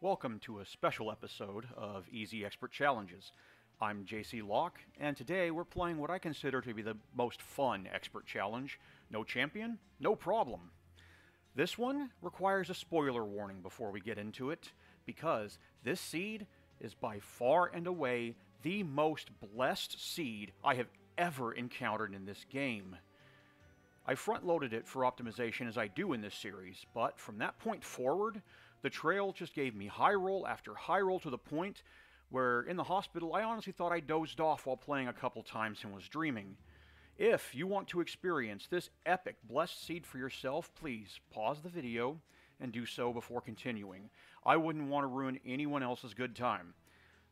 Welcome to a special episode of Easy Expert Challenges. I'm JC Locke, and today we're playing what I consider to be the most fun expert challenge. No champion? No problem. This one requires a spoiler warning before we get into it, because this seed is by far and away the most blessed seed I have ever encountered in this game. I front-loaded it for optimization as I do in this series, but from that point forward, the trail just gave me high roll after high roll to the point where in the hospital I honestly thought I dozed off while playing a couple times and was dreaming. If you want to experience this epic blessed seed for yourself, please pause the video and do so before continuing. I wouldn't want to ruin anyone else's good time.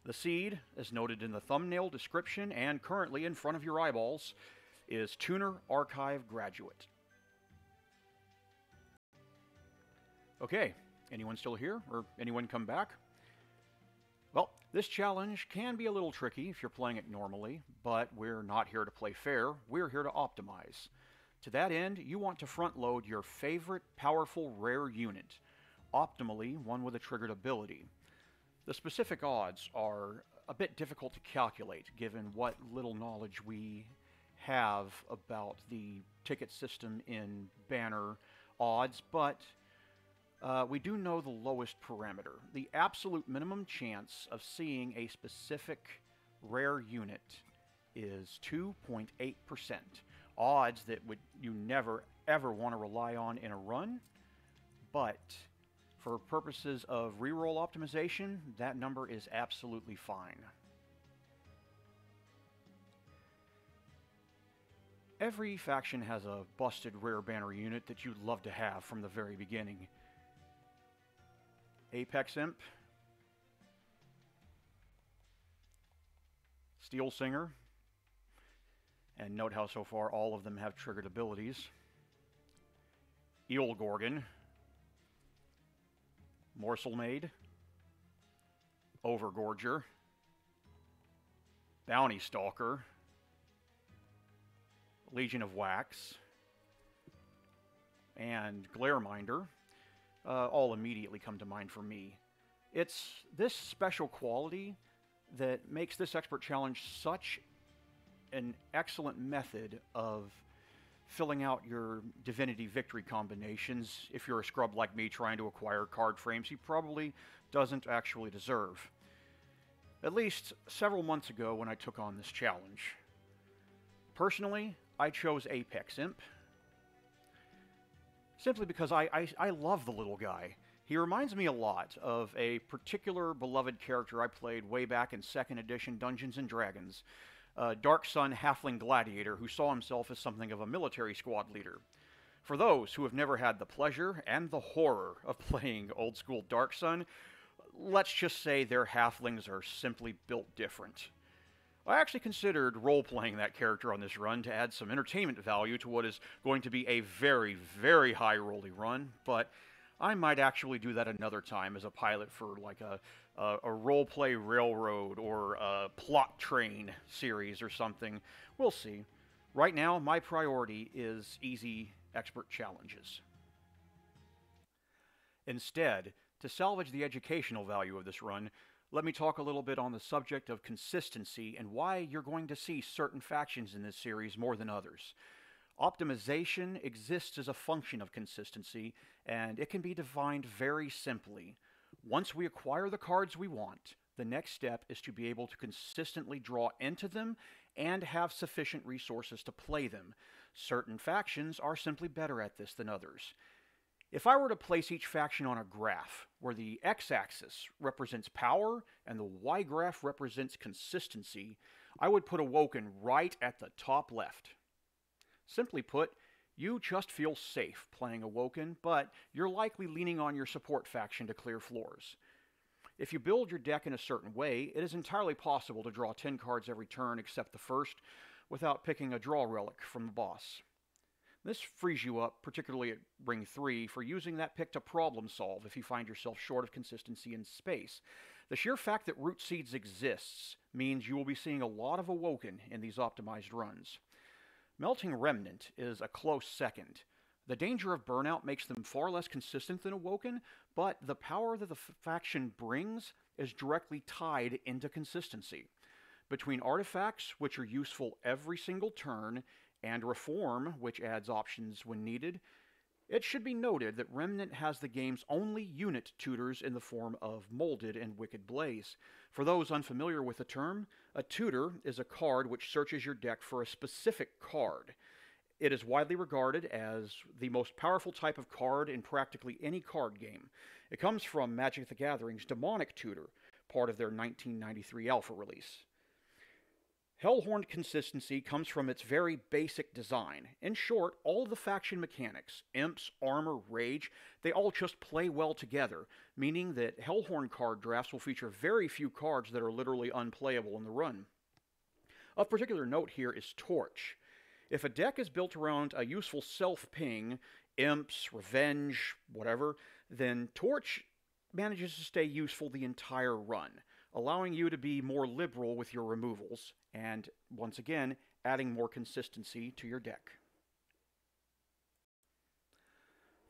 The seed, as noted in the thumbnail description and currently in front of your eyeballs, is TunerArchiveGraduate. Okay. Anyone still here? Or anyone come back? Well, this challenge can be a little tricky if you're playing it normally, but we're not here to play fair, we're here to optimize. To that end, you want to front load your favorite powerful rare unit, optimally one with a triggered ability. The specific odds are a bit difficult to calculate given what little knowledge we have about the ticket system in banner odds, but we do know the lowest parameter. The absolute minimum chance of seeing a specific rare unit is 2.8%. Odds that you never ever want to rely on in a run, but for purposes of reroll optimization, that number is absolutely fine. Every faction has a busted rare banner unit that you'd love to have from the very beginning. Apex Imp, Steel Singer, and note how so far all of them have triggered abilities. Eel Gorgon, Morsel Maid, Overgorger, Bounty Stalker, Legion of Wax, and Glareminder. All immediately come to mind for me. It's this special quality that makes this expert challenge such an excellent method of filling out your Divinity victory combinations if you're a scrub like me trying to acquire card frames he probably doesn't actually deserve. At least several months ago when I took on this challenge. Personally, I chose Apex Imp, simply because I love the little guy. He reminds me a lot of a particular beloved character I played way back in 2nd edition Dungeons & Dragons, Dark Sun Halfling Gladiator, who saw himself as something of a military squad leader. For those who have never had the pleasure and the horror of playing old school Dark Sun, let's just say their halflings are simply built different. I actually considered role-playing that character on this run to add some entertainment value to what is going to be a very, very high-rolly run, but I might actually do that another time as a pilot for like a role-play railroad or a plot train series or something. We'll see. Right now, my priority is easy expert challenges. Instead, to salvage the educational value of this run, let me talk a little bit on the subject of consistency and why you're going to see certain factions in this series more than others. Optimization exists as a function of consistency, and it can be defined very simply. Once we acquire the cards we want, the next step is to be able to consistently draw into them and have sufficient resources to play them. Certain factions are simply better at this than others. If I were to place each faction on a graph, where the x-axis represents power and the y-graph represents consistency, I would put Awoken right at the top left. Simply put, you just feel safe playing Awoken, but you're likely leaning on your support faction to clear floors. If you build your deck in a certain way, it is entirely possible to draw 10 cards every turn except the first, without picking a draw relic from the boss. This frees you up, particularly at Ring 3, for using that pick to problem solve if you find yourself short of consistency in space. The sheer fact that Root Seeds exists means you will be seeing a lot of Awoken in these optimized runs. Melting Remnant is a close second. The danger of burnout makes them far less consistent than Awoken, but the power that the faction brings is directly tied into consistency. Between artifacts, which are useful every single turn, and Reform, which adds options when needed, it should be noted that Remnant has the game's only unit tutors in the form of Molded and Wicked Blaze. For those unfamiliar with the term, a tutor is a card which searches your deck for a specific card. It is widely regarded as the most powerful type of card in practically any card game. It comes from Magic the Gathering's Demonic Tutor, part of their 1993 Alpha release. Hellhorned consistency comes from its very basic design. In short, all of the faction mechanics, imps, armor, rage, they all just play well together, meaning that Hellhorn card drafts will feature very few cards that are literally unplayable in the run. Of particular note here is Torch. If a deck is built around a useful self-ping, imps, revenge, whatever, then Torch manages to stay useful the entire run, allowing you to be more liberal with your removals, and, once again, adding more consistency to your deck.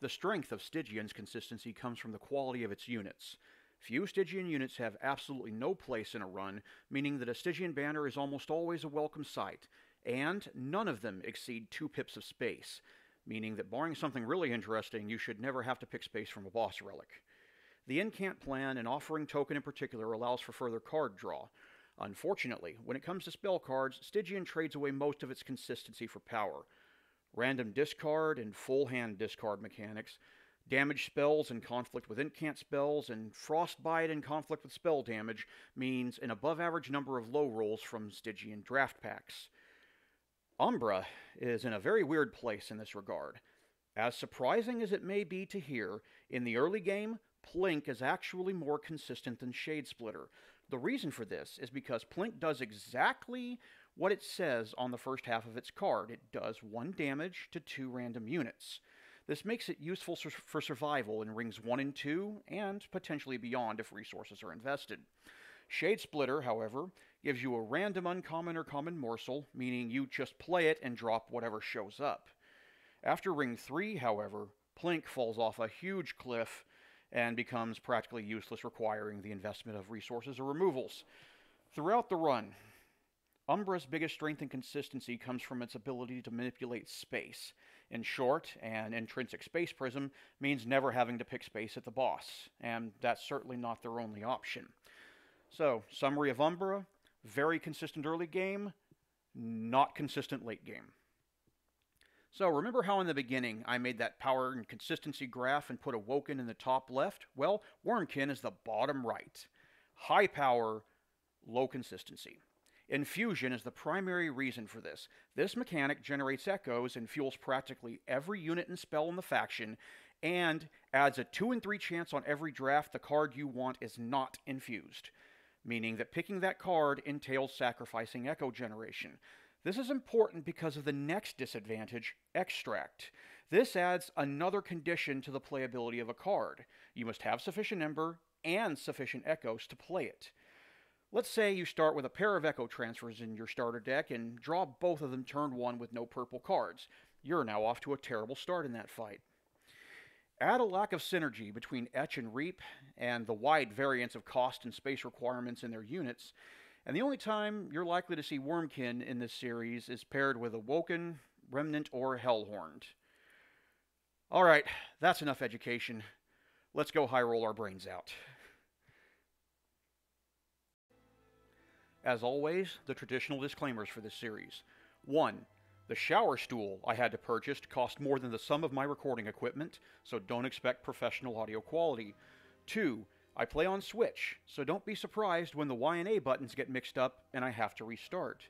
The strength of Stygian's consistency comes from the quality of its units. Few Stygian units have absolutely no place in a run, meaning that a Stygian banner is almost always a welcome sight, and none of them exceed 2 pips of space, meaning that barring something really interesting, you should never have to pick space from a boss relic. The Incant plan and Offering Token in particular allows for further card draw. Unfortunately, when it comes to spell cards, Stygian trades away most of its consistency for power. Random discard and full hand discard mechanics, damage spells in conflict with incant spells, and frostbite in conflict with spell damage means an above average number of low rolls from Stygian draft packs. Umbra is in a very weird place in this regard. As surprising as it may be to hear, in the early game, Plink is actually more consistent than Shadesplitter. The reason for this is because Plink does exactly what it says on the first half of its card. It does 1 damage to 2 random units. This makes it useful for survival in rings 1 and 2, and potentially beyond if resources are invested. Shadesplitter, however, gives you a random uncommon or common morsel, meaning you just play it and drop whatever shows up. After ring 3, however, Plink falls off a huge cliff and becomes practically useless, requiring the investment of resources or removals. Throughout the run, Umbra's biggest strength and consistency comes from its ability to manipulate space. In short, an intrinsic space prism means never having to pick space at the boss, and that's certainly not their only option. So, summary of Umbra: very consistent early game, not consistent late game. So remember how in the beginning I made that power and consistency graph and put Awoken in the top left? Well, Wormkin is the bottom right. High power, low consistency. Infusion is the primary reason for this. This mechanic generates echoes and fuels practically every unit and spell in the faction, and adds a 2 in 3 chance on every draft the card you want is not infused, meaning that picking that card entails sacrificing echo generation. This is important because of the next disadvantage, Extract. This adds another condition to the playability of a card. You must have sufficient Ember and sufficient Echoes to play it. Let's say you start with a pair of Echo Transfers in your starter deck and draw both of them turn 1 with no purple cards. You're now off to a terrible start in that fight. Add a lack of synergy between Etch and Reap and the wide variance of cost and space requirements in their units, and the only time you're likely to see Wormkin in this series is paired with Awoken, Remnant, or Hellhorned. Alright, that's enough education. Let's go high roll our brains out. As always, the traditional disclaimers for this series. 1. The shower stool I had to purchase cost more than the sum of my recording equipment, so don't expect professional audio quality. 2. I play on Switch, so don't be surprised when the Y and A buttons get mixed up and I have to restart.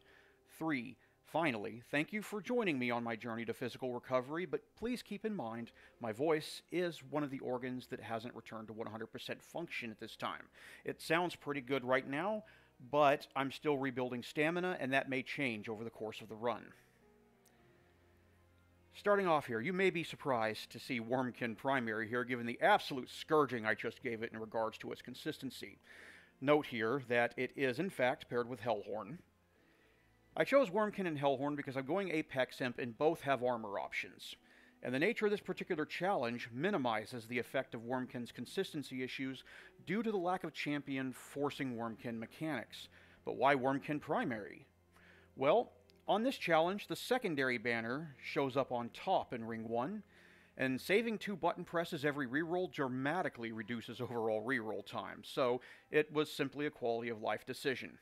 3. Finally, thank you for joining me on my journey to physical recovery, but please keep in mind, my voice is one of the organs that hasn't returned to 100% function at this time. It sounds pretty good right now, but I'm still rebuilding stamina, and that may change over the course of the run. Starting off here, you may be surprised to see Wormkin primary here, given the absolute scourging I just gave it in regards to its consistency. Note here that it is, in fact, paired with Hellhorn. I chose Wormkin and Hellhorn because I'm going Apex Imp and both have armor options. And the nature of this particular challenge minimizes the effect of Wormkin's consistency issues due to the lack of champion forcing Wormkin mechanics. But why Wormkin primary? Well, on this challenge, the secondary banner shows up on top in Ring 1, and saving 2 button presses every reroll dramatically reduces overall reroll time, so it was simply a quality of life decision.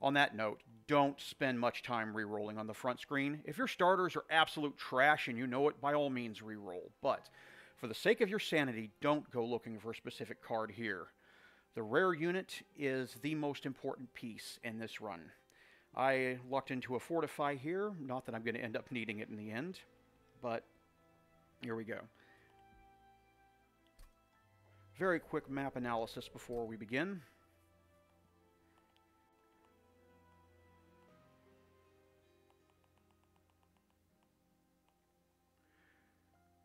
On that note, don't spend much time rerolling on the front screen. If your starters are absolute trash and you know it, by all means reroll. But for the sake of your sanity, don't go looking for a specific card here. The rare unit is the most important piece in this run. I lucked into a Fortify here, not that I'm going to end up needing it in the end, but here we go. Very quick map analysis before we begin.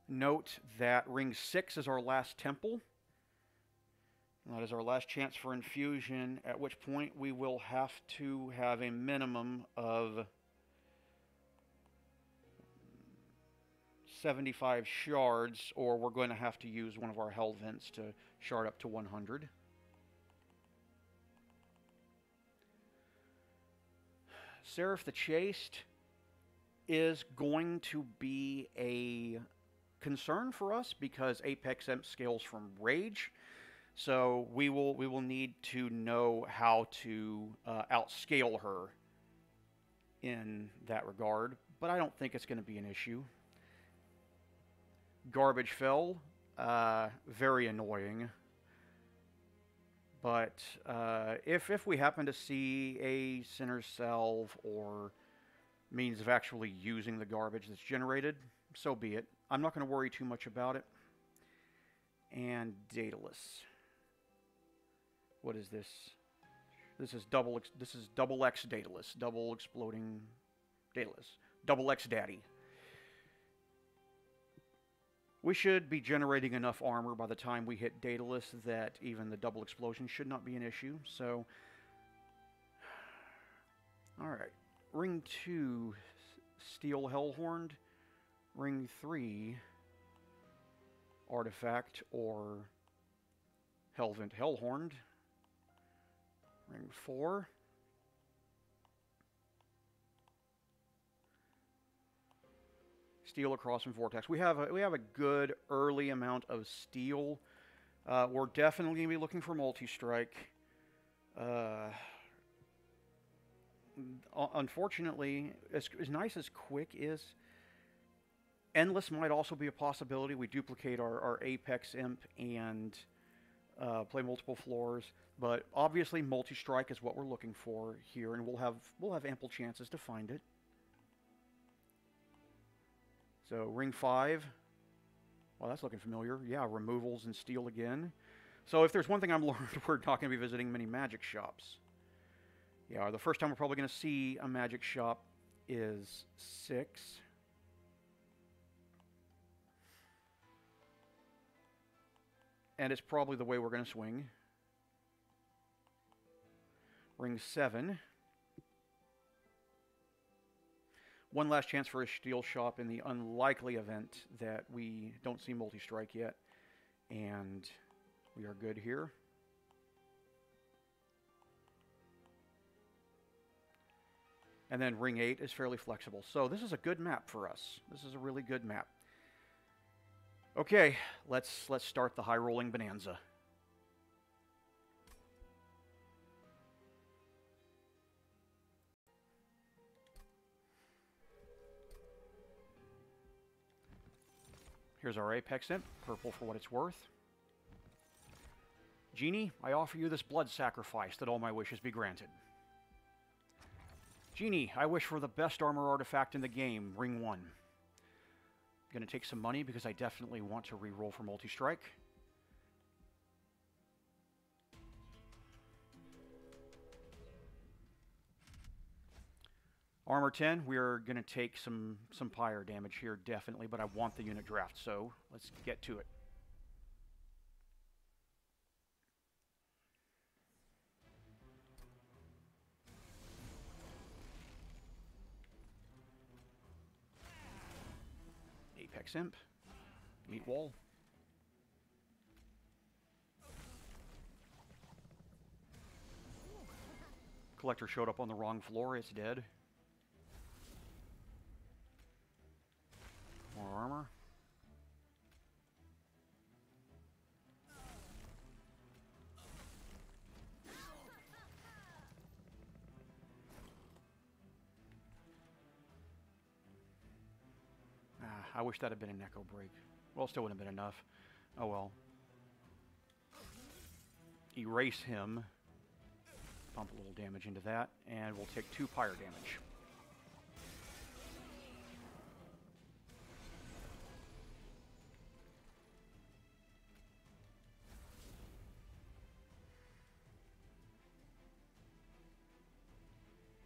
Note that Ring 6 is our last temple. That is our last chance for infusion, at which point we will have to have a minimum of 75 shards, or we're going to have to use one of our hell vents to shard up to 100. Seraph the Chaste is going to be a concern for us because Apex Imp scales from Rage. So we will need to know how to outscale her in that regard, but I don't think it's going to be an issue. Garbage Fell, very annoying. But if we happen to see a Sinner's Salve or means of actually using the garbage that's generated, so be it. I'm not going to worry too much about it. And Daedalus. What is this? This is double X Daedalus, double exploding Daedalus, double X Daddy. We should be generating enough armor by the time we hit Daedalus that even the double explosion should not be an issue. So, all right, Ring 2, Steel Hellhorned. Ring 3, Artifact or Hellvent Hellhorned. Ring 4, Steel across and Vortex. We have a good early amount of steel. We're definitely going to be looking for multi-strike. Unfortunately, as nice as Quick is, Endless might also be a possibility. We duplicate our Apex Imp and play multiple floors, but obviously multi-strike is what we're looking for here, and we'll have ample chances to find it. So Ring 5, well, that's looking familiar. Yeah, removals and steel again. So if there's one thing I'm learned, we're not going to be visiting many magic shops. Yeah, the first time we're probably going to see a magic shop is 6. And it's probably the way we're going to swing. Ring 7. One last chance for a steel shop in the unlikely event that we don't see multi-strike yet. And we are good here. And then Ring 8 is fairly flexible. So this is a good map for us. This is a really good map. Okay, let's start the high-rolling bonanza. Here's our Apex Imp, purple for what it's worth. Genie, I offer you this blood sacrifice that all my wishes be granted. Genie, I wish for the best armor artifact in the game, Ring 1. I'm going to take some money because I definitely want to re-roll for multi-strike. Armor 10, we're going to take some pyre damage here, definitely, but I want the unit draft, so let's get to it. Apex Imp. Meat wall. Collector showed up on the wrong floor. It's dead. More armor. I wish that had been an echo break. Well, it still wouldn't have been enough. Oh well. Erase him. Pump a little damage into that, and we'll take 2 pyre damage.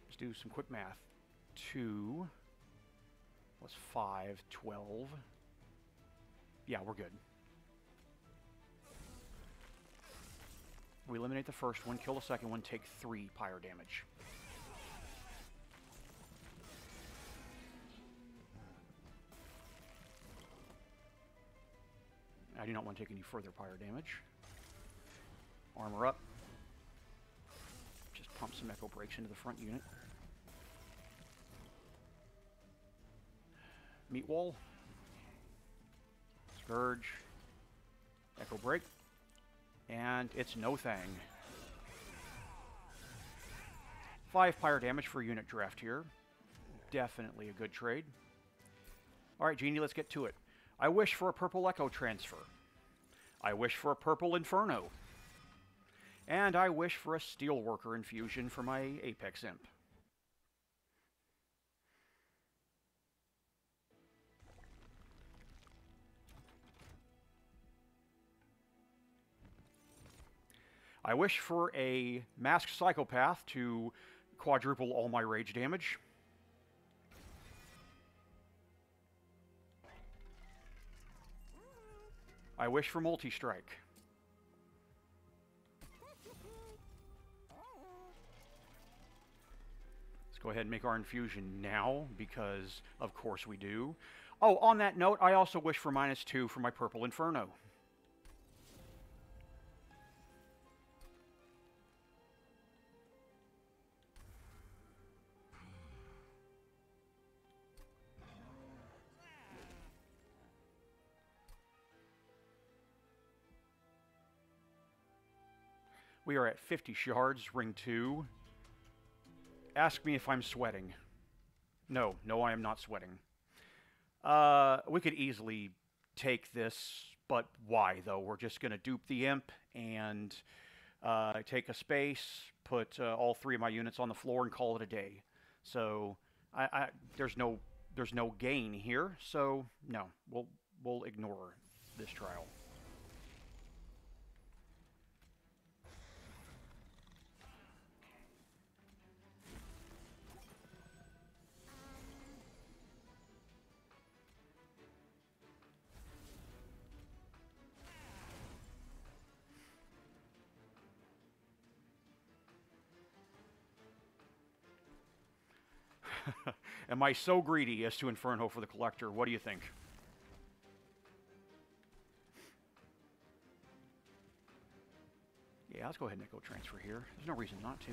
Let's do some quick math. 2 plus 5, 12. Yeah, we're good. We eliminate the first one, kill the second one, take 3 pyre damage. I do not want to take any further pyre damage. Armor up. Just pump some echo breaks into the front unit. Meat wall. Scourge. Echo break. And it's no thing. 5 pyre damage for unit draft here. Definitely a good trade. Alright, Genie, let's get to it. I wish for a purple Echo transfer. I wish for a purple Inferno. And I wish for a Steelworker infusion for my Apex Imp. I wish for a Masked Psychopath to quadruple all my rage damage. I wish for Multi-Strike. Let's go ahead and make our infusion now, because of course we do. Oh, on that note, I also wish for -2 for my Purple Inferno. We are at 50 shards, ring 2. Ask me if I'm sweating. No, I am not sweating. We could easily take this, but why though? We're just going to dupe the imp and take a space, put all 3 of my units on the floor and call it a day. So there's no gain here, so no, we'll ignore this trial. Am I so greedy as to Inferno for the Collector? What do you think? Yeah, let's go ahead and Echo Transfer here. There's no reason not to.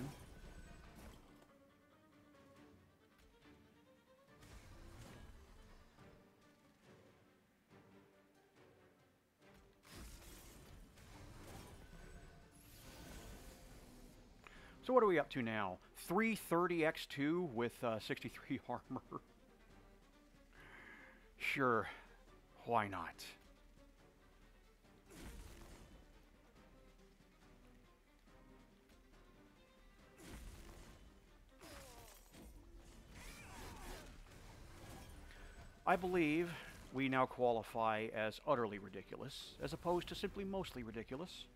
So what are we up to now? 330x2 with 63 armor. Sure, why not? I believe we now qualify as utterly ridiculous, as opposed to simply mostly ridiculous.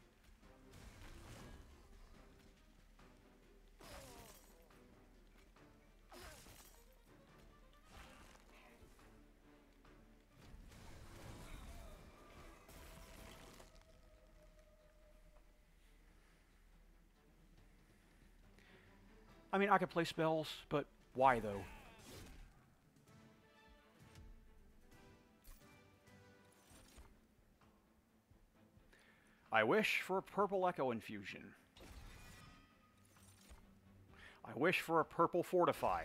I mean, I could play spells, but why though? I wish for a purple Echo Infusion. I wish for a purple Fortify.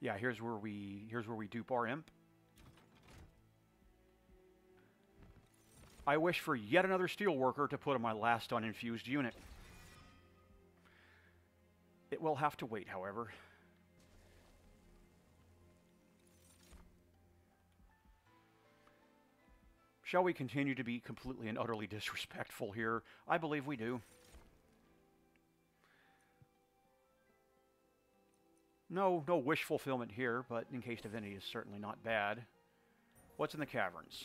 Yeah, here's where we dupe our imp. I wish for yet another Steelworker to put on my last uninfused unit. It will have to wait, however. Shall we continue to be completely and utterly disrespectful here? I believe we do. No wish fulfillment here, but in case Divinity is certainly not bad. What's in the caverns?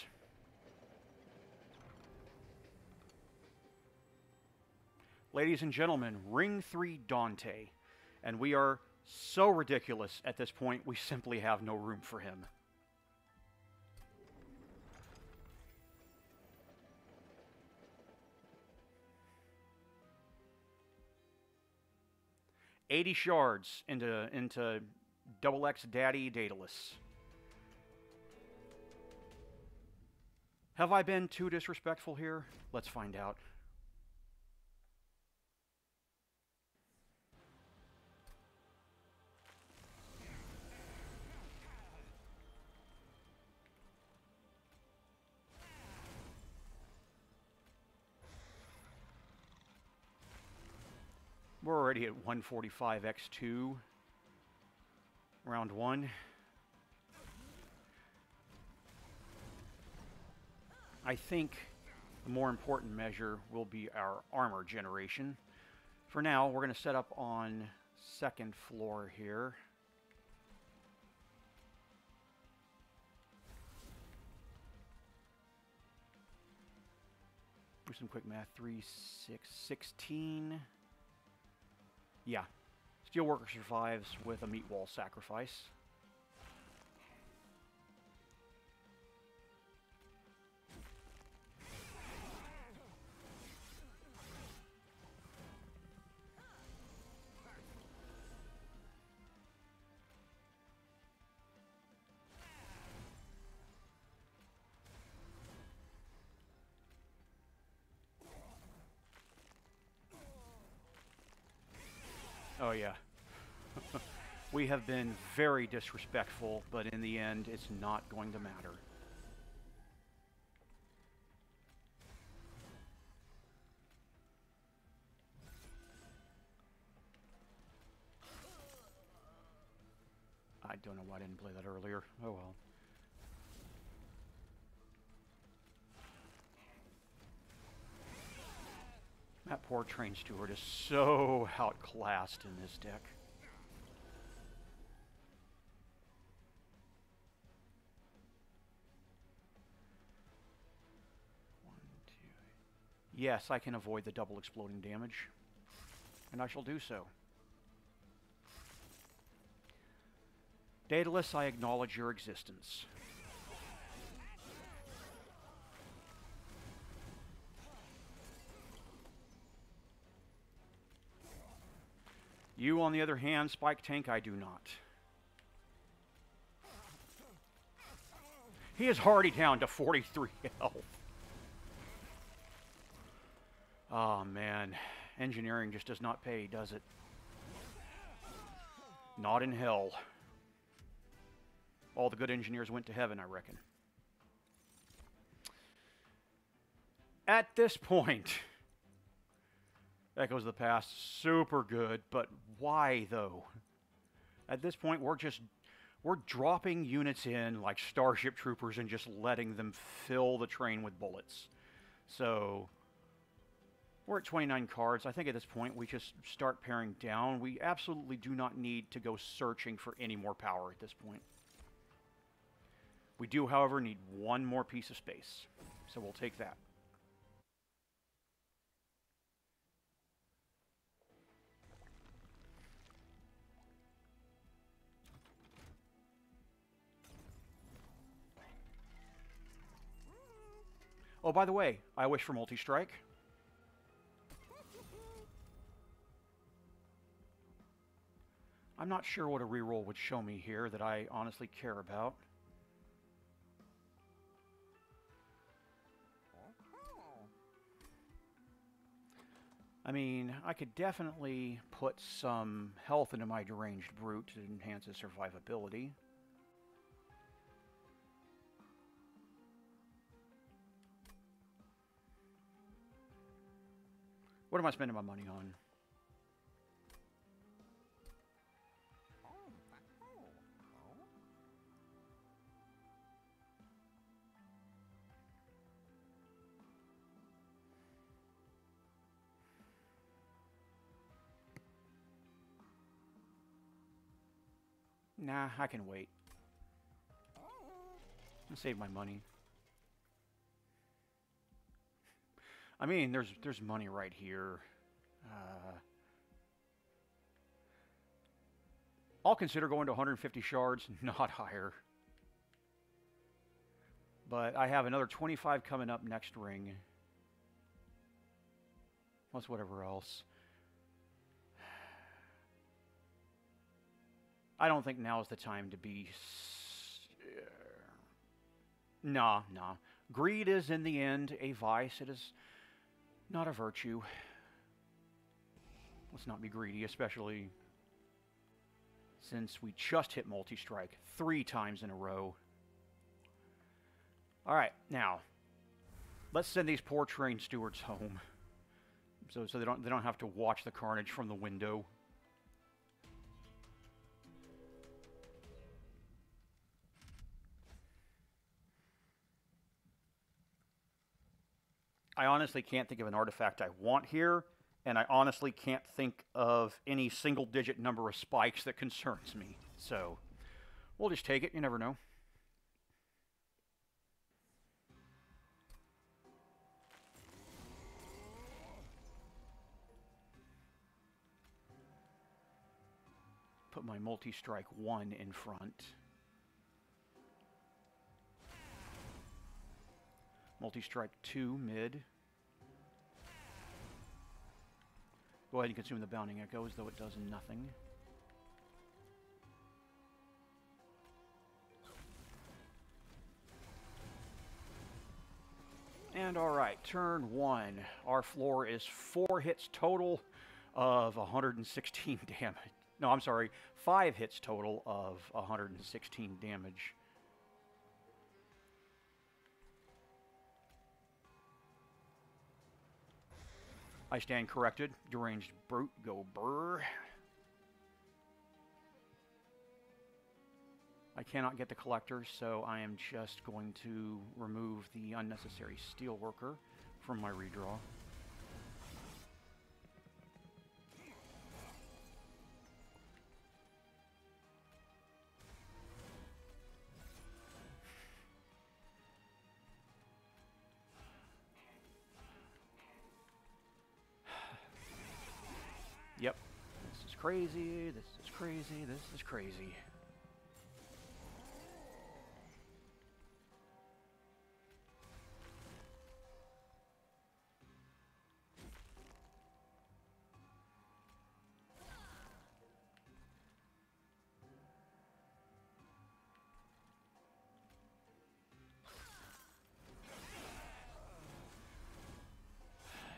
Ladies and gentlemen, Ring 3 Dante. And we are so ridiculous at this point, we simply have no room for him. $80 shards into double X Daddy Daedalus. Have I been too disrespectful here? Let's find out. We're already at 145x2, round 1. I think the more important measure will be our armor generation. For now, we're going to set up on 2nd floor here. Do some quick math. 3, 6, 16. Yeah. Steelworker survives with a meat wall sacrifice. Oh, yeah. We have been very disrespectful, but in the end, it's not going to matter. I don't know why I didn't play that earlier. Oh, well. That poor train steward is so outclassed in this deck. Yes, I can avoid the double exploding damage, and I shall do so. Daedalus, I acknowledge your existence. You, on the other hand, Spike Tank, I do not. He is already down to 43 health. Oh, man. Engineering just does not pay, does it? Not in hell. All the good engineers went to heaven, I reckon. At this point, Echoes of the Past, super good, but why, though? At this point, we're dropping units in like Starship Troopers and just letting them fill the train with bullets. So, we're at 29 cards. I think at this point, we just start paring down. We absolutely do not need to go searching for any more power at this point. We do, however, need one more piece of space. So we'll take that. Oh, by the way, I wish for multi-strike. I'm not sure what a reroll would show me here that I honestly care about. I mean, I could definitely put some health into my deranged brute to enhance his survivability. What am I spending my money on? Nah, I can wait. I'll save my money. I mean, there's money right here. I'll consider going to 150 shards, not higher. But I have another 25 coming up next ring. Plus whatever else. I don't think now is the time to be... Nah. Greed is, in the end, a vice. It is not a virtue. Let's not be greedy, especially since we just hit multi-strike 3 times in a row. Alright, now, let's send these poor train stewards home. So they don't have to watch the carnage from the window. I honestly can't think of an artifact I want here, and I honestly can't think of any single-digit number of spikes that concerns me. So, we'll just take it. You never know. Put my multi-strike 1 in front. Multi-strike 2 mid. Go ahead and consume the Bounding Echo as though it does nothing. And alright, turn 1. Our floor is 4 hits total of 116 damage. No, I'm sorry, 5 hits total of 116 damage. I stand corrected. Deranged brute, go brr. I cannot get the collector, so I am just going to remove the unnecessary steelworker from my redraw. Yep. This is crazy, this is crazy, this is crazy.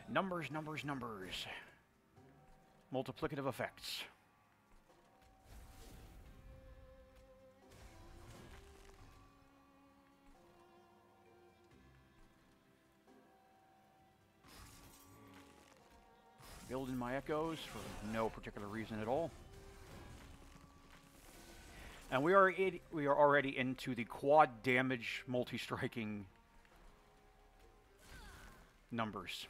Numbers, numbers, numbers. Multiplicative effects. Building my echoes for no particular reason at all. And we are already into the quad damage multi-striking numbers.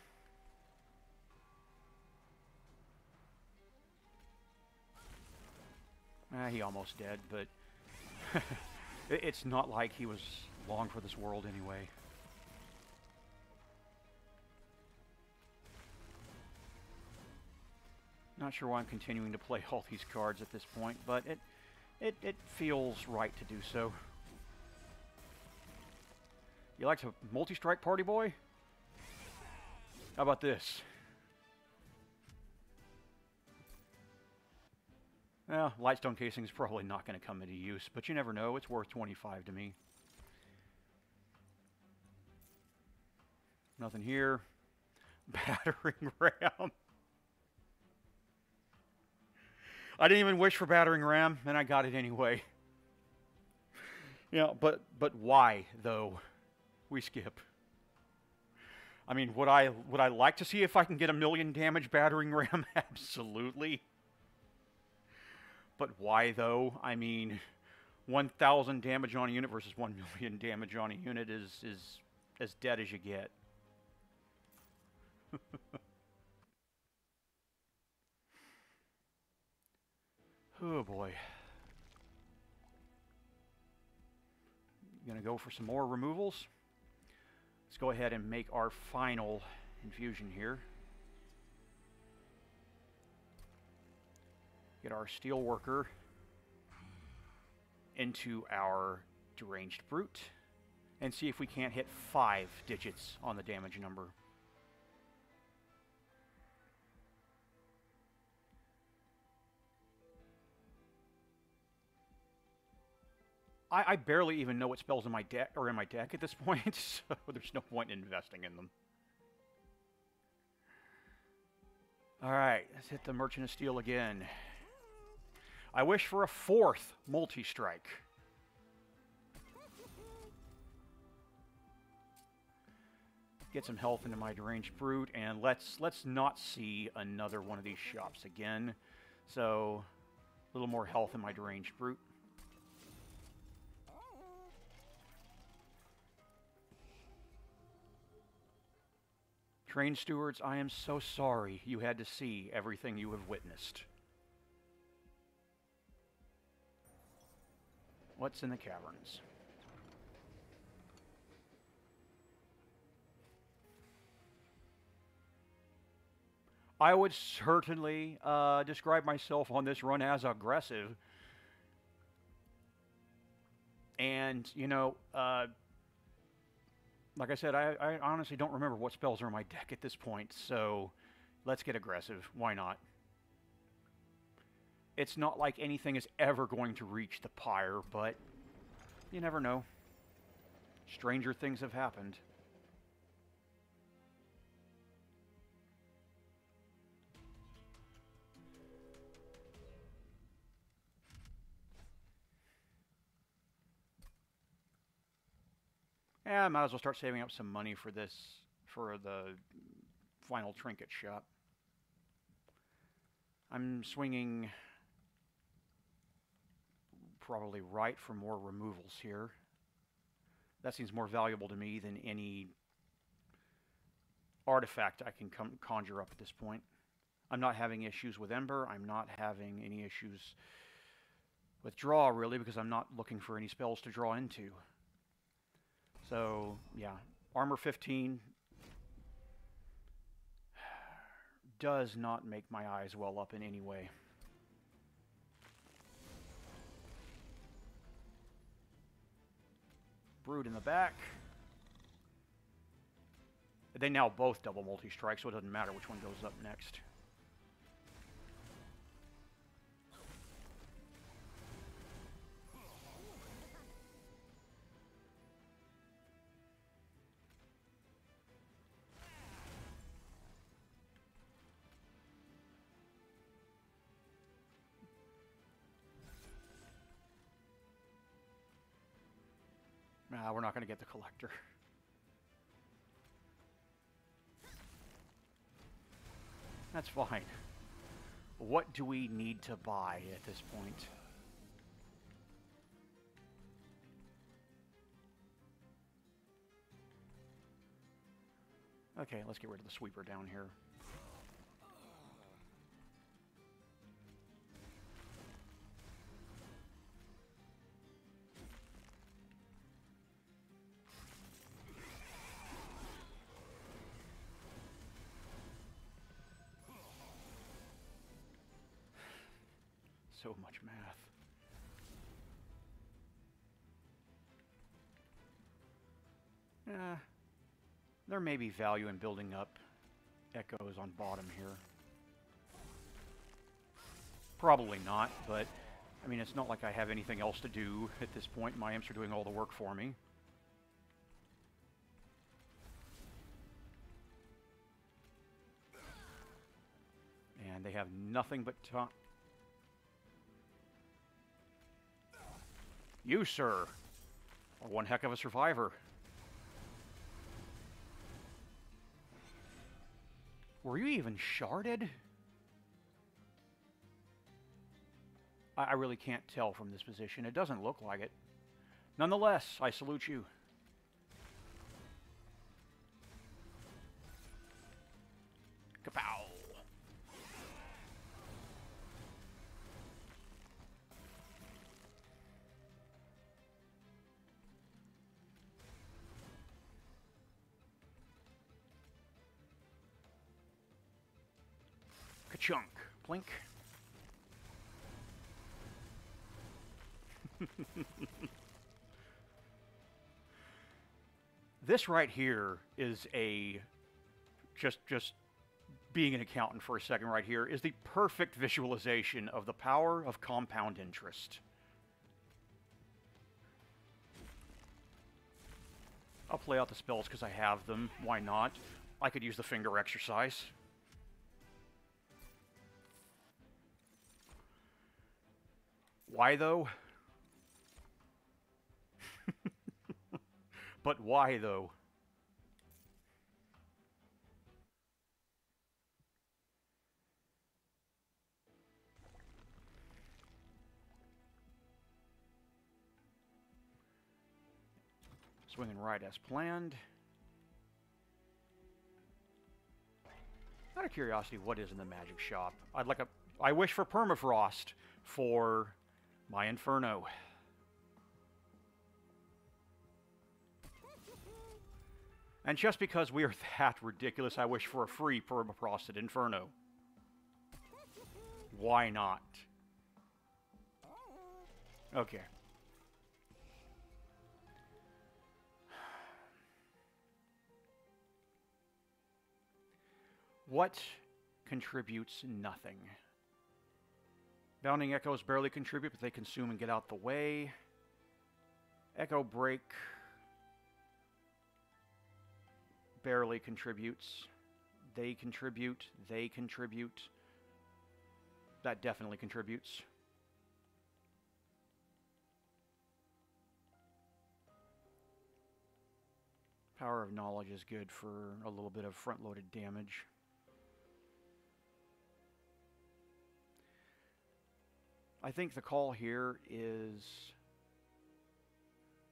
He almost dead, but it's not like he was long for this world anyway. Not sure why I'm continuing to play all these cards at this point, but it feels right to do so. You like to multi-strike, party boy? How about this? Well, lightstone casing is probably not going to come into use, but you never know. It's worth 25 to me. Nothing here. Battering ram. I didn't even wish for battering ram, and I got it anyway. Yeah, but why though? We skip. I mean, would I like to see if I can get a 1,000,000 damage battering ram? Absolutely. But why though? I mean, 1,000 damage on a unit versus 1,000,000 damage on a unit is as dead as you get. Oh boy. Gonna go for some more removals. Let's go ahead and make our final infusion here. Get our steel worker into our deranged brute and see if we can't hit 5 digits on the damage number. I barely even know what spells in my deck at this point, so there's no point in investing in them. Alright, let's hit the Merchant of Steel again. I wish for a 4th multi-strike. Get some health into my deranged brute, and let's not see another one of these shops again. So, a little more health in my deranged brute. Train stewards, I am so sorry you had to see everything you have witnessed. What's in the caverns? I would certainly describe myself on this run as aggressive. And, you know, like I said, I honestly don't remember what spells are in my deck at this point, so let's get aggressive. Why not? It's not like anything is ever going to reach the pyre, but you never know. Stranger things have happened. Yeah, I might as well start saving up some money for this, for the final trinket shop. I'm swinging probably right for more removals here. That seems more valuable to me than any artifact I can conjure up at this point. I'm not having issues with Ember. I'm not having any issues with draw, really, because I'm not looking for any spells to draw into. So, yeah, armor 15 does not make my eyes well up in any way. Brood in the back. They now both double multi-strike, so it doesn't matter which one goes up next. Nah, we're not going to get the collector. That's fine. What do we need to buy at this point? Okay, let's get rid of the sweeper down here. So much math. There may be value in building up echoes on bottom here. Probably not, but I mean, it's not like I have anything else to do at this point. My imps are doing all the work for me. And they have nothing but time. You, sir, are one heck of a survivor. Were you even sharded? I really can't tell from this position. It doesn't look like it. Nonetheless, I salute you. Kapow! Ka-chunk. Plink. This right here is a just being an accountant for a second right here is the perfect visualization of the power of compound interest. I'll play out the spells because I have them. Why not? I could use the finger exercise. Why though? But why, though? Swinging right as planned. Out of curiosity, what is in the magic shop? I wish for permafrost for my Inferno. And just because we are that ridiculous, I wish for a free permafrosted Inferno. Why not? Okay. What contributes? Nothing. Bounding Echoes barely contribute, but they consume and get out the way. Echo Break barely contributes. They contribute. They contribute. That definitely contributes. Power of Knowledge is good for a little bit of front-loaded damage. I think the call here is,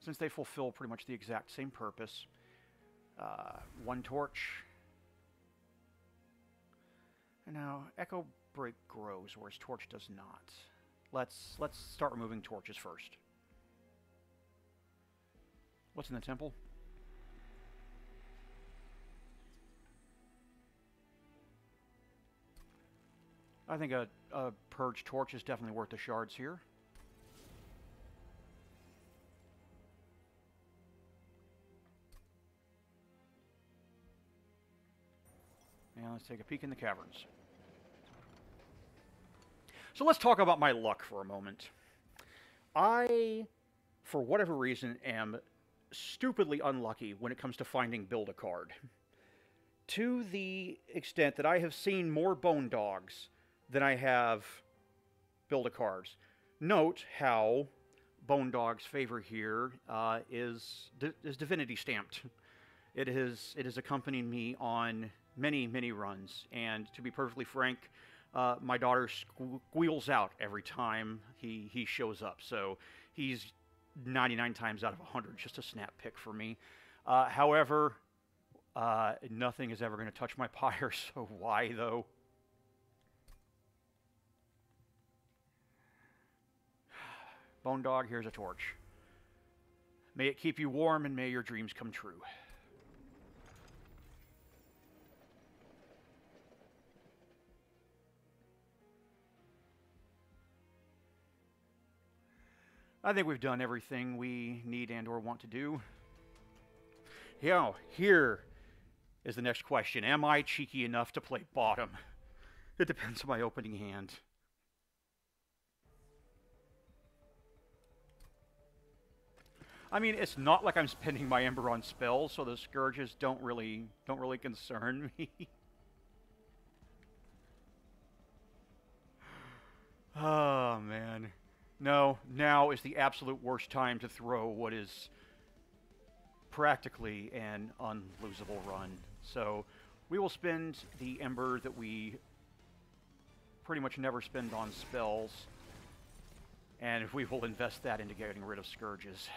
since they fulfill pretty much the exact same purpose, one torch. And now Echo Break grows, whereas torch does not. Let's start removing torches first. What's in the temple? I think a purge torch is definitely worth the shards here. And let's take a peek in the caverns. So let's talk about my luck for a moment. I, for whatever reason, am stupidly unlucky when it comes to finding build a card. To the extent that I have seen more bone dogs than I have build a cards. Note how Bone Dog's favor here is Divinity stamped. It has accompanied me on many runs, and to be perfectly frank, my daughter squeals out every time he shows up. So he's 99 times out of 100 just a snap pick for me. However, nothing is ever going to touch my pyre. So why though? Bone Dog, here's a torch. May it keep you warm and may your dreams come true. I think we've done everything we need and or want to do. Yeah, here is the next question. Am I cheeky enough to play bottom? It depends on my opening hand. I mean, it's not like I'm spending my ember on spells, so the scourges don't really concern me. Oh man. No, now is the absolute worst time to throw what is practically an unlosable run. So we will spend the ember that we pretty much never spend on spells, and we will invest that into getting rid of scourges.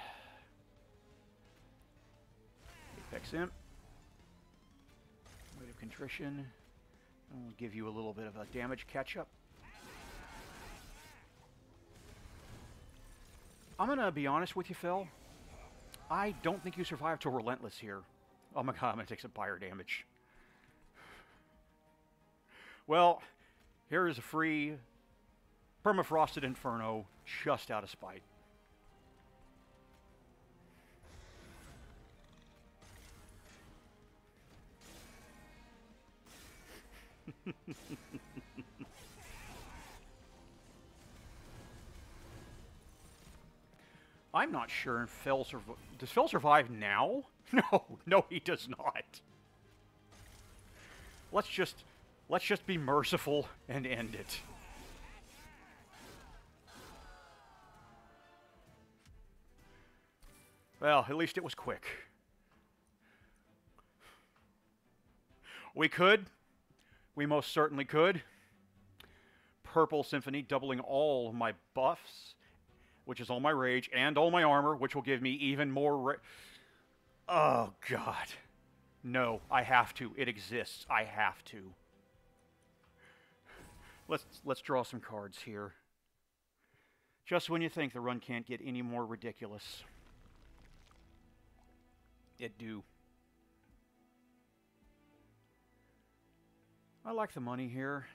Apex Imp. Weight of Contrition. I'll give you a little bit of a damage catch-up. I'm going to be honest with you, Phil. I don't think you survive to Relentless here. Oh my god, I'm going to take some fire damage. Well, here is a free Permafrosted Inferno just out of spite. I'm not sure if Phil does Phil survive now? No, he does not. Let's just be merciful and end it. Well, at least it was quick. We most certainly could. Purple Symphony, doubling all my buffs, which is all my rage, and all my armor, which will give me even more oh, God. No, I have to. It exists. I have to. Let's draw some cards here. Just when you think the run can't get any more ridiculous, it do. I like the money here.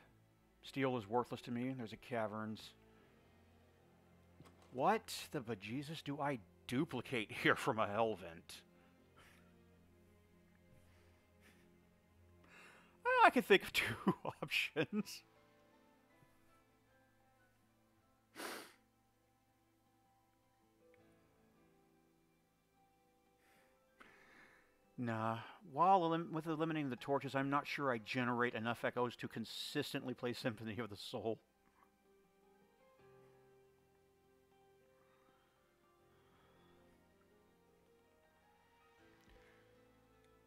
Steel is worthless to me. There's a Caverns. What the bejesus do I duplicate here from a Hellvent? I can think of two options. Nah. With eliminating the torches, I'm not sure I generate enough echoes to consistently play Symphony of the Soul.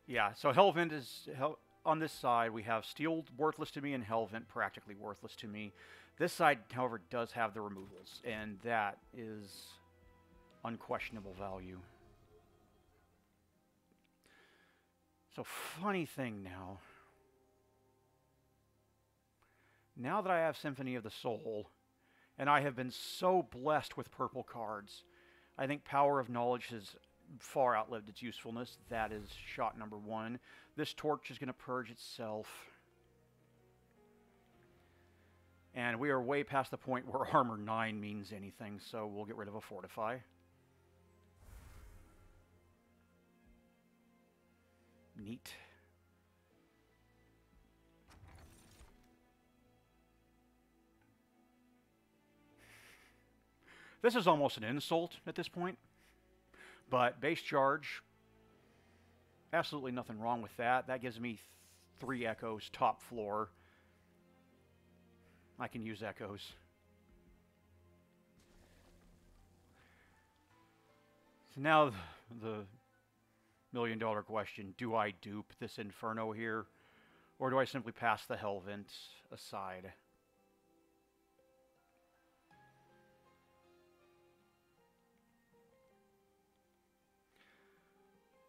Yeah, so Hellvent is... on this side, we have Steel worthless to me and Hellvent practically worthless to me. This side, however, does have the removals, and that is unquestionable value. So, funny thing now. Now that I have Symphony of the Soul, and I have been so blessed with purple cards, I think Power of Knowledge has far outlived its usefulness. That is shot number one. This torch is going to purge itself. And we are way past the point where Armor 9 means anything, so we'll get rid of a Fortify. Neat. This is almost an insult at this point, but base charge, absolutely nothing wrong with that. That gives me 3 echoes top floor. I can use echoes. So now the million-dollar question, do I dupe this Inferno here, or do I simply pass the Hellvent aside?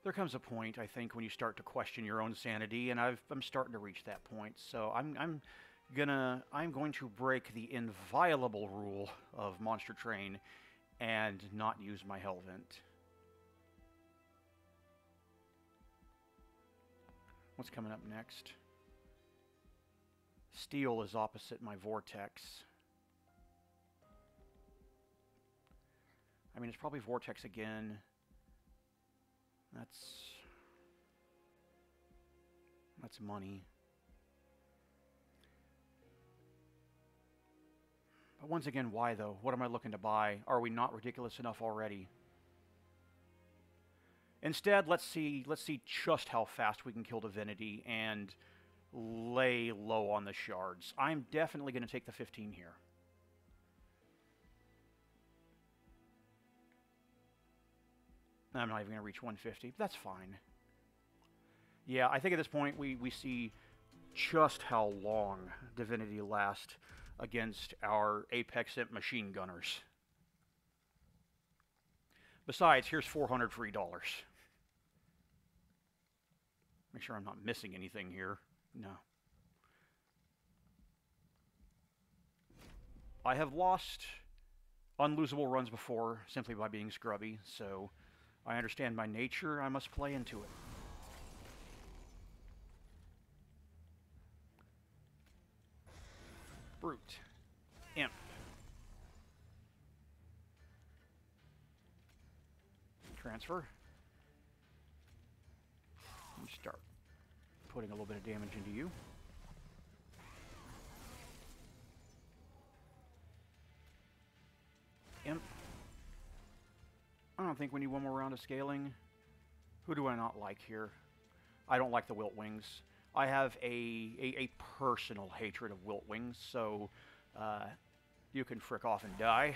There comes a point, I think, when you start to question your own sanity, and I'm starting to reach that point. So I'm going to break the inviolable rule of Monster Train and not use my Hellvent. What's coming up next? Steel is opposite my Vortex. I mean, it's probably Vortex again. That's money. But once again, why though? What am I looking to buy? Are we not ridiculous enough already? Instead, let's see just how fast we can kill Divinity and lay low on the shards. I'm definitely going to take the 15 here. I'm not even going to reach 150. That's fine. Yeah, I think at this point we see just how long Divinity lasts against our Apex Imp machine gunners. Besides, here's $400 free dollars. Make sure I'm not missing anything here. No. I have lost unlosable runs before simply by being scrubby, so I understand my nature. I must play into it. Brute. Imp. Transfer. Let me start putting a little bit of damage into you. Imp. I don't think we need one more round of scaling. Who do I not like here? I don't like the Wilt Wings. I have a personal hatred of Wilt Wings, so you can frick off and die.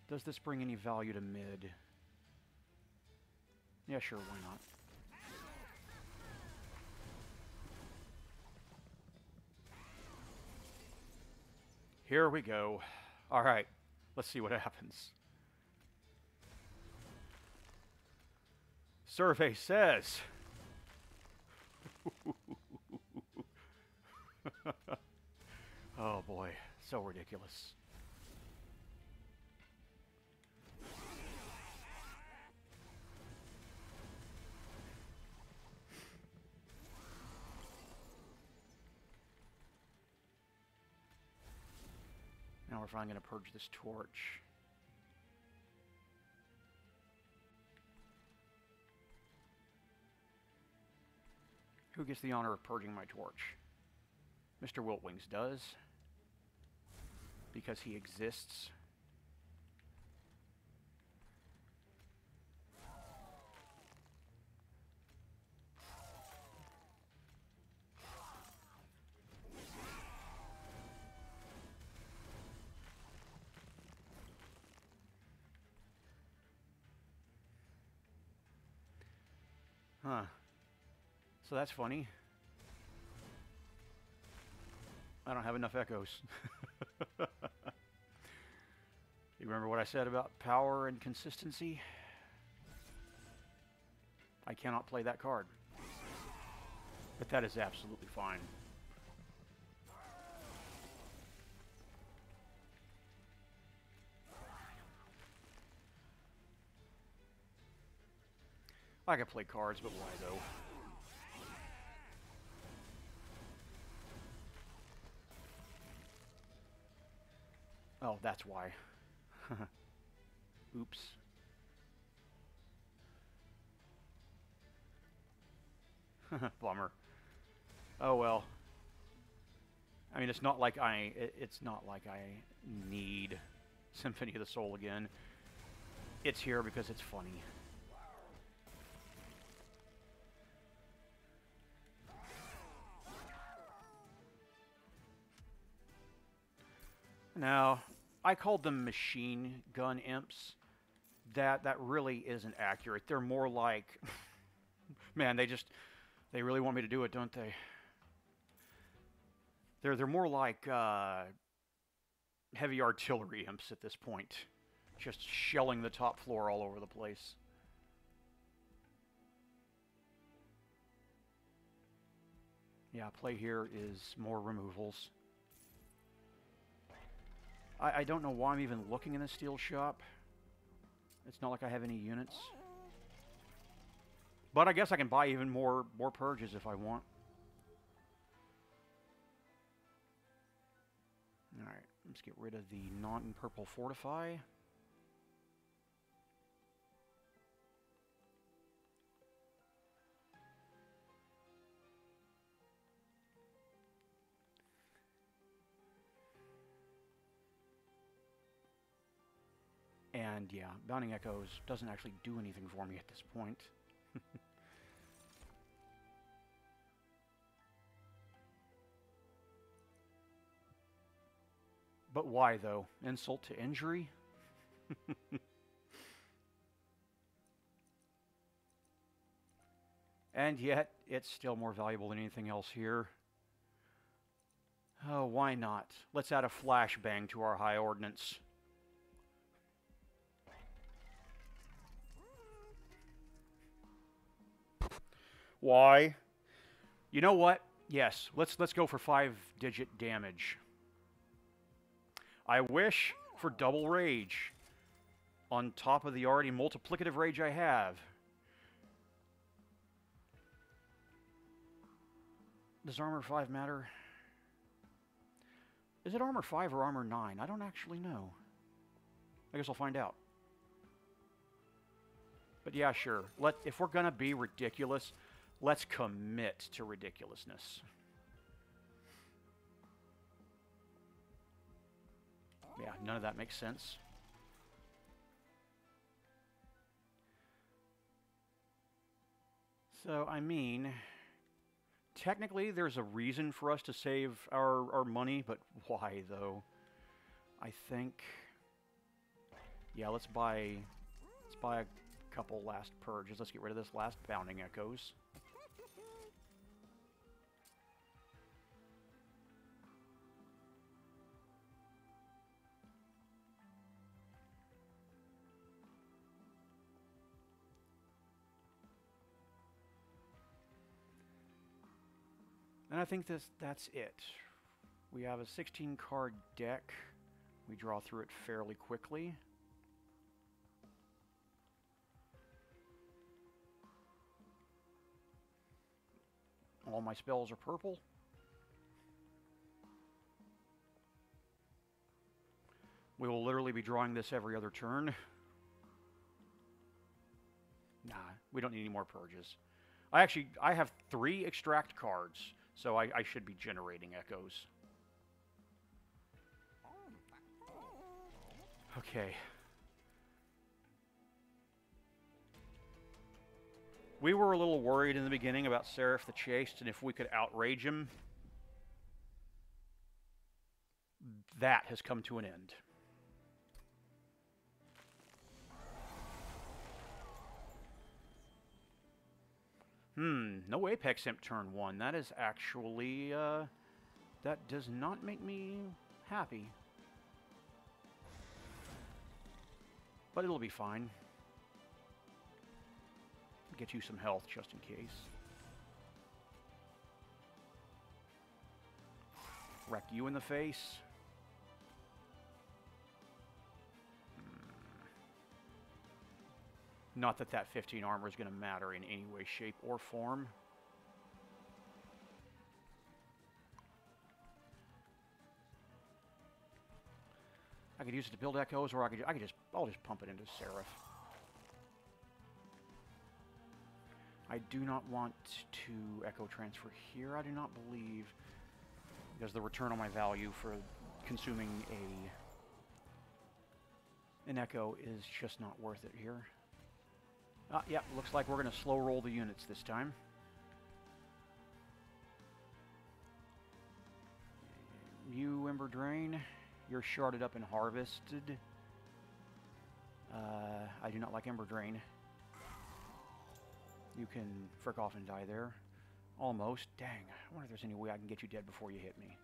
Does this bring any value to mid? Yeah, sure, why not? Here we go. All right, let's see what happens. Survey says... Oh boy, so ridiculous. Now we're finally going to purge this torch. Who gets the honor of purging my torch? Mr. Wiltwings does. Because he exists. Huh. So that's funny. I don't have enough echoes. You remember what I said about power and consistency? I cannot play that card. But that is absolutely fine. I can play cards, but why though? Oh, that's why. Oops. Bummer. Oh well. I mean, it's not like I need Symphony of the Soul again. It's here because it's funny. Now, I called them machine gun imps. That really isn't accurate. They're more like... Man, they really want me to do it, don't they? They're more like heavy artillery imps at this point. Just shelling the top floor all over the place. Yeah, play here is more removals. I don't know why I'm even looking in the steel shop. It's not like I have any units. But I guess I can buy even more purges if I want. Alright, let's get rid of the non-purple fortify. And yeah, Bounding Echoes doesn't actually do anything for me at this point. But why, though? Insult to injury? And yet, it's still more valuable than anything else here. Oh, why not? Let's add a flashbang to our high ordnance. Why? You know what? Yes, let's go for 5-digit damage. I wish for double rage on top of the already multiplicative rage I have. Does armor 5 matter? Is it armor 5 or armor 9? I don't actually know. I guess I'll find out. But yeah, sure. If we're gonna be ridiculous, let's commit to ridiculousness. Yeah, none of that makes sense. So, I mean, technically there's a reason for us to save our money, but why, though? I think... Yeah, let's buy a couple last purges. Let's get rid of this last Bounding Echoes. And I think that's it. We have a 16-card deck. We draw through it fairly quickly. All my spells are purple. We will literally be drawing this every other turn. Nah, we don't need any more purges. I have 3 extract cards, so I should be generating echoes. Okay. We were a little worried in the beginning about Seraph the Chaste and if we could outrage him. That has come to an end. No Apex Imp turn 1. That is actually, that does not make me happy. But it'll be fine. Get you some health just in case. Wreck you in the face. Not that that 15 armor is going to matter in any way, shape, or form. I could use it to build echoes, or I'll just pump it into Seraph. I do not want to echo transfer here, I do not believe, because the return on my value for consuming an echo is just not worth it here. Yep, looks like we're going to slow roll the units this time. You, Ember Drain, you're sharded up and harvested. I do not like Ember Drain. You can frick off and die there. Almost. Dang, I wonder if there's any way I can get you dead before you hit me.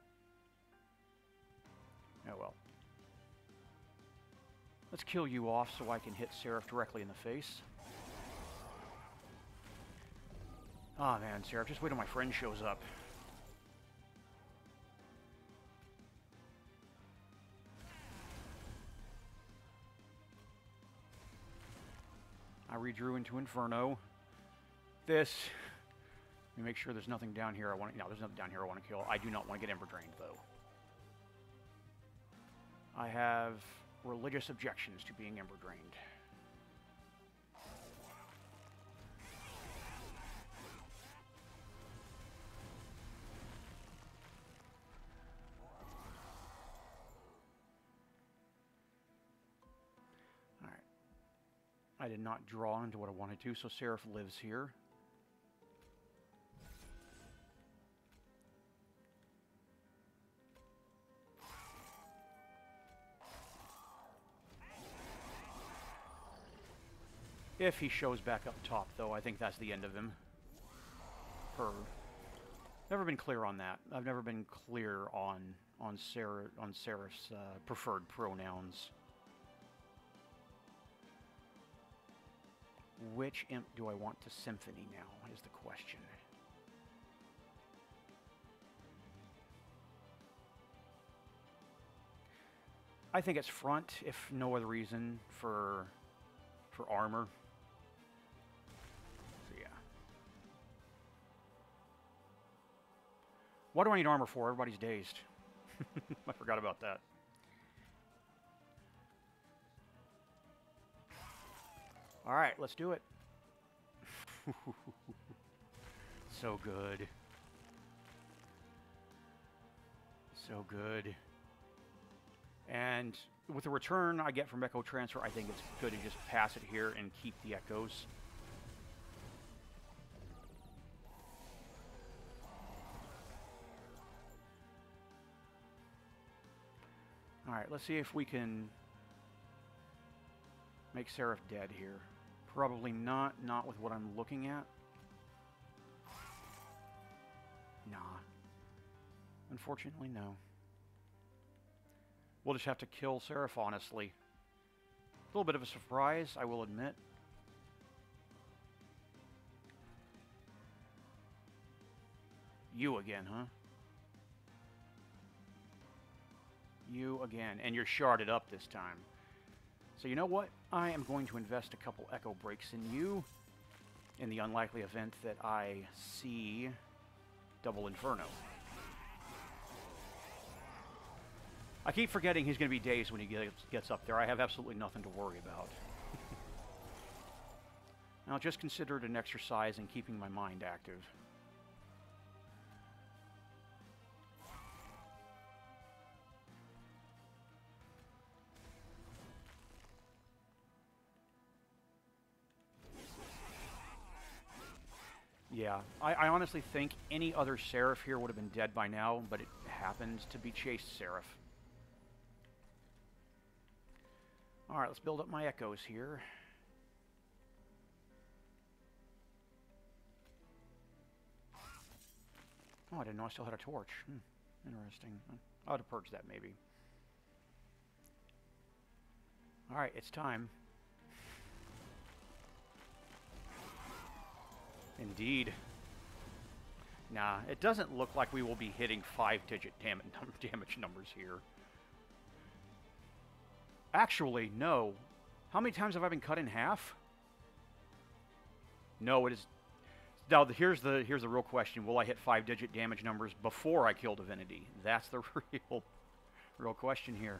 Oh well. Let's kill you off so I can hit Seraph directly in the face. Ah, man, Seraph, just wait till my friend shows up. I redrew into Inferno. Let me make sure there's nothing down here I want to... No, there's nothing down here I want to kill. I do not want to get Ember Drained, though. I have religious objections to being Ember Drained. Alright, I did not draw into what I wanted to, so Seraph lives here. If he shows back up top, though, I think that's the end of him. Never been clear on that. I've never been clear on Seraph's preferred pronouns. Which imp do I want to symphony now, is the question. I think it's front, if no other reason, for armor. So yeah. What do I need armor for? Everybody's dazed. I forgot about that. All right, let's do it. So good. So good. And with the return I get from Echo Transfer, I think it's good to just pass it here and keep the echoes. All right, let's see if we can make Seraph dead here. Probably not with what I'm looking at. Nah. Unfortunately, no. We'll just have to kill Seraph, honestly. A little bit of a surprise, I will admit. You again, huh? You again. And you're sharded up this time. So you know what? I am going to invest a couple Echo Breaks in you, in the unlikely event that I see double Inferno. I keep forgetting he's going to be dazed when he gets up there. I have absolutely nothing to worry about. Now just consider it an exercise in keeping my mind active. Yeah, I honestly think any other Seraph here would have been dead by now, but it happens to be Chased Seraph. Alright, let's build up my echoes here. Oh, I didn't know I still had a torch. Interesting. I ought to purge that, maybe. Alright, it's time. Indeed. Nah, it doesn't look like we will be hitting 5-digit damage numbers here. Actually, no. How many times have I been cut in half? No, it is... Now, here's the real question. Will I hit 5-digit damage numbers before I kill Divinity? That's the real question here.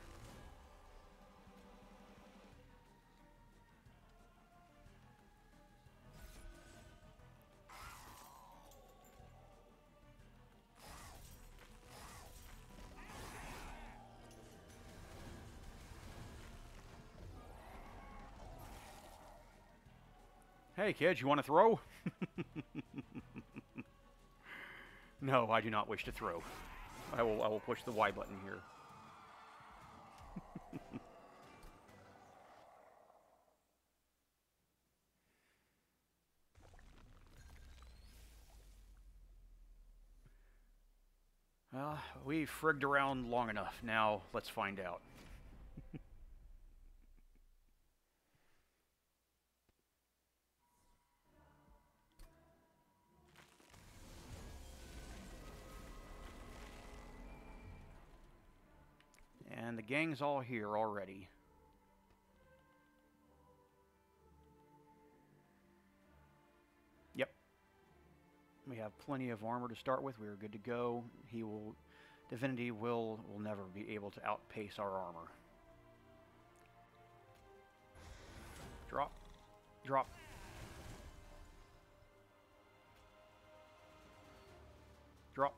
Hey, kids, you want to throw? No, I do not wish to throw. I will push the Y button here. Well, we've frigged around long enough. Now, let's find out. And the gang's all here already. Yep. We have plenty of armor to start with. We are good to go. Divinity will never be able to outpace our armor. Drop. Drop. Drop.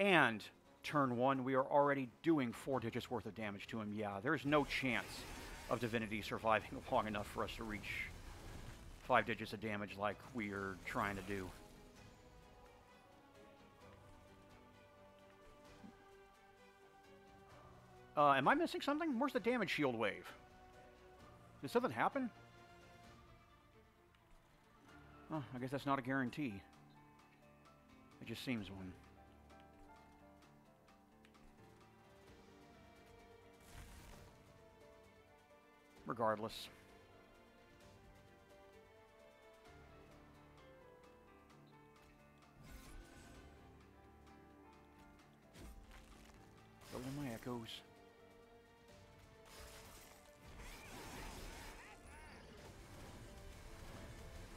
And turn 1, we are already doing 4 digits worth of damage to him. Yeah, there's no chance of Divinity surviving long enough for us to reach 5 digits of damage like we are trying to do. Am I missing something? Where's the damage shield wave? Did something happen? Oh, I guess that's not a guarantee. It just seems one. Regardless. Those are my echoes.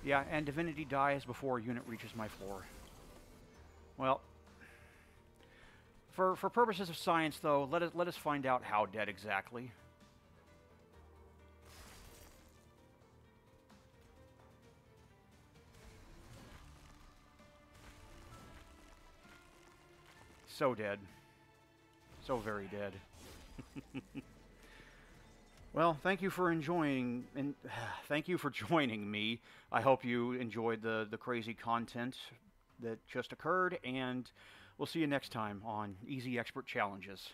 Yeah, and Divinity dies before a unit reaches my floor. Well, for purposes of science, though, let us find out how dead exactly. So dead. So very dead. Well, thank you for enjoying, and thank you for joining me. I hope you enjoyed the crazy content that just occurred, and we'll see you next time on Easy Expert Challenges.